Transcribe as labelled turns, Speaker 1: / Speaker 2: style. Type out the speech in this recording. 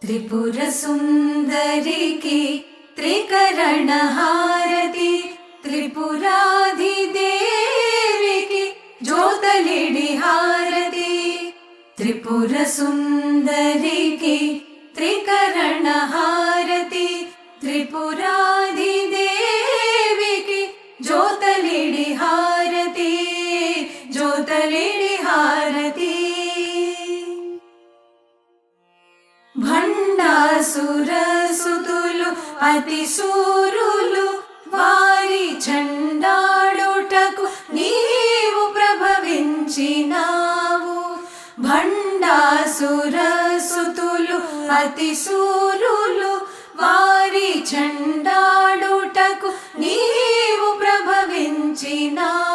Speaker 1: త్రిపుర సుందరికి త్రికరణ హారతి, త్రిపురాధిదేవికి జ్యోతలిడి హారతి. త్రిపుర సుందరికి త్రికరణ హారతి, త్రిపురాధిదేవికి జ్యోతలిడి హారతి, జ్యోతలిడి హారతి. భండాసురసుతులు అతిశూరులు వారి చండాడుటకు నీవు ప్రభవించినావు. భండాసురసుతులు అతిశూరులు వారి చండాడుటకు నీవు ప్రభవించినావు.